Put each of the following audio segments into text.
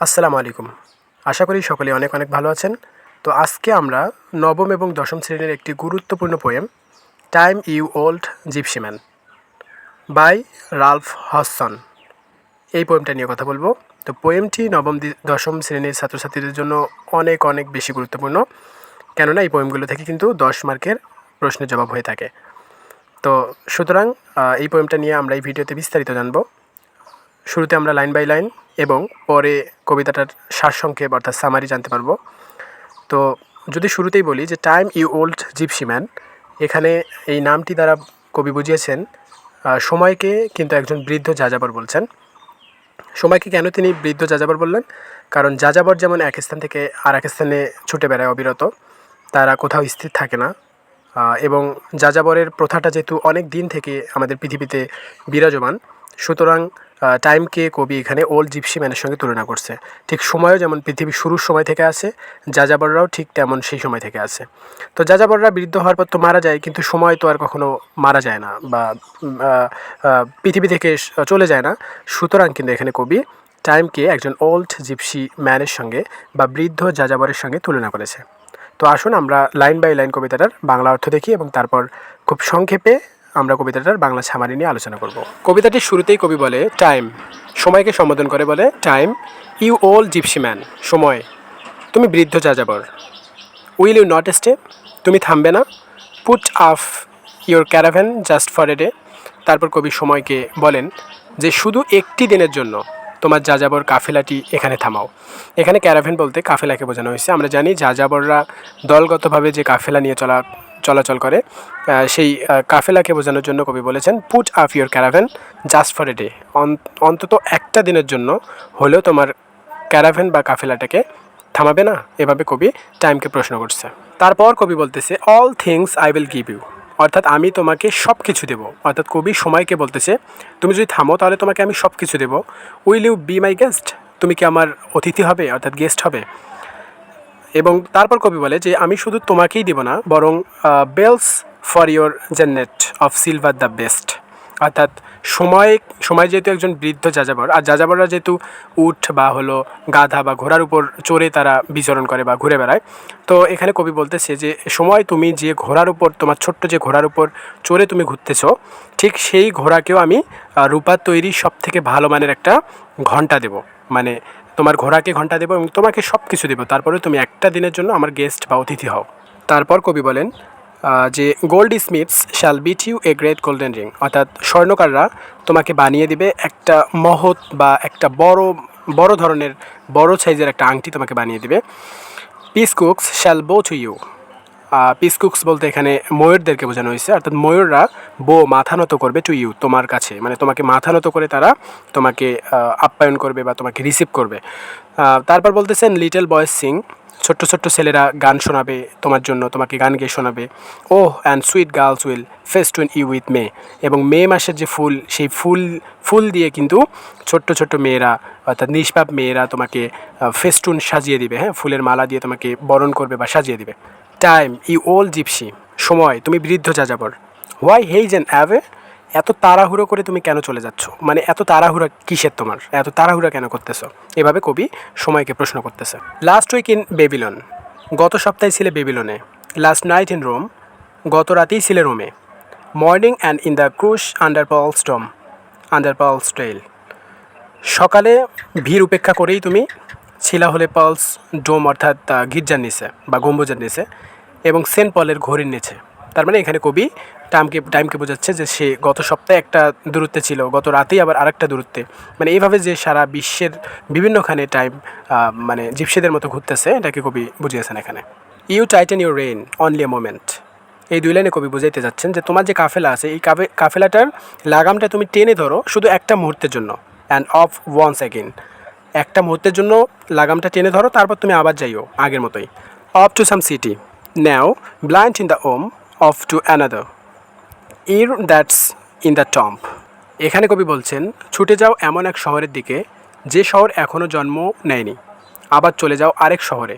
আসসালামু আলাইকুম। আশা করি সকলে অনেক অনেক ভালো আছেন। তো আজকে আমরা নবম এবং দশম শ্রেণীর একটি গুরুত্বপূর্ণ poem time you old gypsy man by Ralph Hodgson এই পোয়েমটা নিয়ে কথা বলবো। তো পোয়েমটি নবম দশম শ্রেণীর ছাত্রছাত্রীদের জন্য অনেক অনেক বেশি গুরুত্বপূর্ণ, কেননা এই পোয়েমগুলো থেকে কিন্তু 10 মার্কের প্রশ্নের জবাব হয়ে থাকে। তো সুতরাং এই পোয়েমটা নিয়ে আমরা এই ভিডিওতে বিস্তারিত জানব। শুরুতে আমরা লাইন বাই লাইন এবং পরে কবিতাটার সারসংক্ষেপ অর্থাৎ সামারি জানতে পারবো। তো যদি শুরুতেই বলি যে time you old gypsy man, এখানে এই নামটি দ্বারা কবি বুঝিয়েছেন সময়কে কিন্তু একজন বৃদ্ধ যাযাবর বলছেন। সময়কে কেন তিনি বৃদ্ধ যাযাবর বললেন? কারণ যাযাবর যেমন এক স্থান থেকে আর এক স্থানে ছুটে বেড়ায় অবিরত, তারা কোথাও স্থির থাকে না, এবং যাযাবরের প্রথাটা যেহেতু অনেক দিন থেকে আমাদের পৃথিবীতে বিরাজমান, সুতরাং টাইমকে কবি এখানে ওল্ড জিপসি ম্যানের সঙ্গে তুলনা করছে। ঠিক সময়ও যেমন পৃথিবীর শুরুর সময় থেকে আছে, যাযাবররাও ঠিক তেমন সেই সময় থেকে আছে। তো যাযাবররা বৃদ্ধ হওয়ার পর তো মারা যায়, কিন্তু সময় তো আর কখনো মারা যায় না বা পৃথিবী থেকে চলে যায় না। সুতরাং কিন্তু এখানে কবি টাইমকে একজন ওল্ড জিপসি ম্যানের সঙ্গে বা বৃদ্ধ যাযাবরের সঙ্গে তুলনা করেছে। তো আসুন আমরা লাইন বাই লাইন কবিতাটার বাংলা অর্থ দেখি এবং তারপর খুব সংক্ষেপে আমরা কবিতাটার বাংলা ছামারি নিয়ে আলোচনা করব। কবিতাটির শুরুতেই কবি বলে টাইম, সময়কে সম্বোধন করে বলে time you old gypsy man, সময় তুমি বৃদ্ধ যাযাবর। উইল ইউ নট স্টে, তুমি থামবে না। Put off your caravan just for a day, তারপর কবি সময়কে বলেন যে শুধু একটি দিনের জন্য তোমার যাযাবর কাফেলাটি এখানে থামাও। এখানে ক্যারাভ্যান বলতে কাফেলাকে বোঝানো হয়েছে। আমরা জানি যাযাবররা দলগতভাবে যে কাফেলা নিয়ে চলাচল করে, সেই কাফেলাকে বোঝানোর জন্য কবি বলেছেন put off your caravan just for a day, অন্তত একটা দিনের জন্য হলেও তোমার ক্যারাভ্যান বা কাফেলাটাকে থামাবে না? এভাবে কবি টাইমকে প্রশ্ন করছে। তারপর কবি বলতেছে all things I will give you, অর্থাৎ আমি তোমাকে সব কিছু দেবো। অর্থাৎ কবি সময়কে বলতেছে তুমি যদি থামো তাহলে তোমাকে আমি সব কিছু দেবো। Will you be my guest, তুমি কি আমার অতিথি হবে অর্থাৎ গেস্ট হবে? এবং তারপর কবি বলে যে আমি শুধু তোমাকেই দিব না, বরং bells for your jennet of silver the best, অর্থাৎ সময় যেহেতু একজন বৃদ্ধ যাযাবর, আর যাযাবররা যেহেতু উট বা হলো গাধা বা ঘোড়ার উপর চড়ে তারা বিচরণ করে বা ঘুরে বেড়ায়, তো এখানে কবি বলতেছে যে সময় তুমি যে ঘোড়ার উপর, তোমার ছোট্ট যে ঘোড়ার উপর চড়ে তুমি ঘুরতেছ, ঠিক সেই ঘোড়াকেও আমি রূপার তৈরি সব থেকে ভালো মানের একটা ঘণ্টা দেব। মানে তোমার ঘোড়াকে ঘণ্টা দেবো এবং তোমাকে সব কিছু দেবো, তারপরে তুমি একটা দিনের জন্য আমার গেস্ট বা অতিথি হও। তারপর কবি বলেন যে goldsmiths shall beat you a great golden ring, অর্থাৎ স্বর্ণকাররা তোমাকে বানিয়ে দিবে একটা মহৎ বা একটা বড় ধরনের বড় সাইজের একটা আংটি তোমাকে বানিয়ে দিবে। পিস কুকস শ্যাল বো টু ইউ, পিস কুকস বলতে এখানে ময়ূরদেরকে বোঝানো হয়েছে, অর্থাৎ ময়ূররা মাথা নত করবে টু ইউ, তোমার কাছে, মানে তোমাকে মাথা নত করে তারা তোমাকে আপ্যায়ন করবে বা তোমাকে রিসিভ করবে। তারপর বলতেছেন লিটল বয়েজ সিং, ছোট্ট ছোট্ট ছেলেরা গান শোনাবে তোমার জন্য, তোমাকে গান গেয়ে শোনাবে। Oh and sweet girls will festoon you with May, এবং মে মাসের যে ফুল, সেই ফুল দিয়ে কিন্তু ছোট্ট ছোট্ট মেয়েরা অর্থাৎ নিষ্পাপ মেয়েরা তোমাকে ফেস্টুন সাজিয়ে দিবে, হ্যাঁ, ফুলের মালা দিয়ে তোমাকে বরণ করবে বা সাজিয়ে দিবে। টাইম ইউ ওল্ড জিপসি, সময় তুমি বৃদ্ধ যাযাবর। হোয়াই হেইজ অ্যান্ড অ্যাওয়ে, এত তাড়াহুড়ো করে তুমি কেন চলে যাচ্ছ, মানে এত তাড়াহুড়া কিসের, তোমার এত তাড়াহুড়া কেন করতেছো? এভাবে কবি সময়কে প্রশ্ন করতেছে। লাস্ট উইক ইন বেবিলন, গত সপ্তাহে ছিলে বেবিলনে। লাস্ট নাইট ইন রোম, গত রাতেই ছিলে রোমে। Morning and in the crush under pearls trail, সকালে ভিড় উপেক্ষা করেই তুমি ছিলা হলে পার্লস ডোম অর্থাৎ গির্জার নিচে বা গম্বুজের নিচে, এবং সেন্ট পলের ঘড়ির নিচে। তার মানে এখানে কবি টাইমকে বোঝাচ্ছে যে সে গত সপ্তাহে একটা দূরত্বে ছিল, গত রাতেই আবার আরেকটা দূরত্বে, মানে এইভাবে যে সারা বিশ্বের বিভিন্নখানে টাইম মানে জিপসিদের মতো ঘুরতেছে, এটাকে কবি বুঝিয়েছেন এখানে। You tighten your rein only a moment, এই দুই লাইনে কবি বুঝাইতে যাচ্ছেন যে তোমার যে কাফেলা আছে, এই কাফেলাটার লাগামটা তুমি টেনে ধরো শুধু একটা মুহূর্তের জন্য। অ্যান্ড অফ ওয়ান্স অ্যাগেন, একটা মুহূর্তের জন্য লাগামটা টেনে ধরো, তারপর তুমি আবার যাইও আগের মতোই। Off to some city now blind in the womb off to another ere that's in the tomb, এখানে কবি বলছেন ছুটে যাও এমন এক শহরের দিকে যে শহর এখনও জন্ম নেয়নি, আবার চলে যাও আরেক শহরে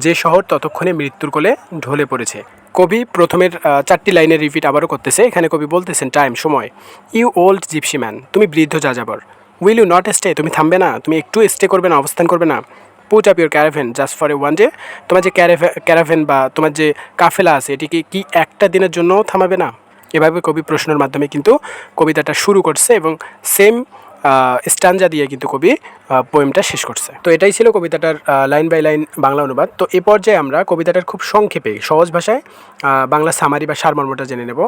যে শহর ততক্ষণে মৃত্যুর কোলে ঢলে পড়েছে। কবি প্রথমের 4টি লাইনের রিপিট আবারও করতেছে। এখানে কবি বলতেছেন টাইম, সময়, ইউ ওল্ড জিপসি ম্যান, তুমি বৃদ্ধ যাযাবর। উইল ইউ নট স্টে, তুমি থামবে না, তুমি একটু স্টে করবে না, অবস্থান করবে না। Put up your caravan just for A one day, তোমার যে ক্যারাভেন বা তোমার যে কাফেলা আছে এটিকে কি একটা দিনের জন্যও থামাবে না? এভাবে কবি প্রশ্নের মাধ্যমে কিন্তু কবিতাটা শুরু করছে এবং সেম স্টানজা দিয়ে কিন্তু কবি পোয়েমটা শেষ করছে। তো এটাই ছিল কবিতাটার লাইন বাই লাইন বাংলা অনুবাদ। তো এ পর্যায়ে আমরা কবিতাটার খুব সংক্ষেপে সহজ ভাষায় বাংলা সামারি বা সারমর্মটা জেনে নেব।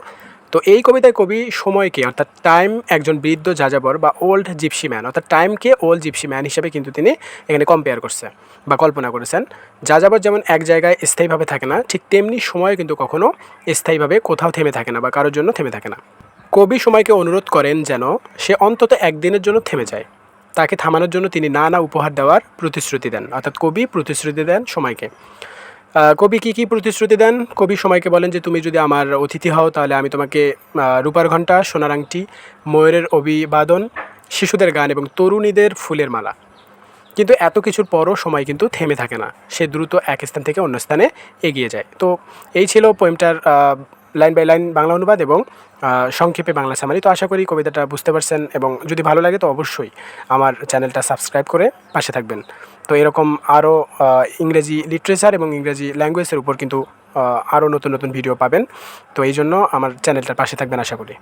তো এই কবিতায় কবি সময়কে অর্থাৎ টাইম, একজন বৃদ্ধ যাযাবর বা ওল্ড জিপসি ম্যান, অর্থাৎ টাইমকে ওল্ড জিপসি ম্যান হিসেবে কিন্তু তিনি এখানে কম্পেয়ার করছে বা কল্পনা করেছেন। যাযাবর যেমন এক জায়গায় স্থায়ীভাবে থাকে না, ঠিক তেমনি সময় কিন্তু কখনো স্থায়ীভাবে কোথাও থেমে থাকে না বা কারোর জন্য থেমে থাকে না। কবি সময়কে অনুরোধ করেন যেন সে অন্তত একদিনের জন্য থেমে যায়। তাকে থামানোর জন্য তিনি নানা উপহার দেওয়ার প্রতিশ্রুতি দেন, অর্থাৎ কবি প্রতিশ্রুতি দেন সময়কে। কবি কী কী প্রতিশ্রুতি দেন? কবি সময়কে বলেন যে তুমি যদি আমার অতিথি হও তাহলে আমি তোমাকে রূপার ঘণ্টা, সোনার আংটি, ময়ূরের অভিবাদন, শিশুদের গান এবং তরুণীদের ফুলের মালা। কিন্তু এত কিছুর পরও সময় কিন্তু থেমে থাকে না, সে দ্রুত এক স্থান থেকে অন্য স্থানে এগিয়ে যায়। তো এই ছিল পোয়েমটার লাইন বাই লাইন বাংলা অনুবাদ এবং সংক্ষেপে বাংলা সামারি। তো আশা করি কবিতাটা বুঝতে পারছেন এবং যদি ভালো লাগে তো অবশ্যই আমার চ্যানেলটা সাবস্ক্রাইব করে পাশে থাকবেন। তো এরকম আরও ইংরেজি লিটারেচার এবং ইংরেজি ল্যাঙ্গুয়েজের উপর কিন্তু আরও নতুন নতুন ভিডিও পাবেন। তো এই জন্য আমার চ্যানেলটার পাশে থাকবেন আশা করি।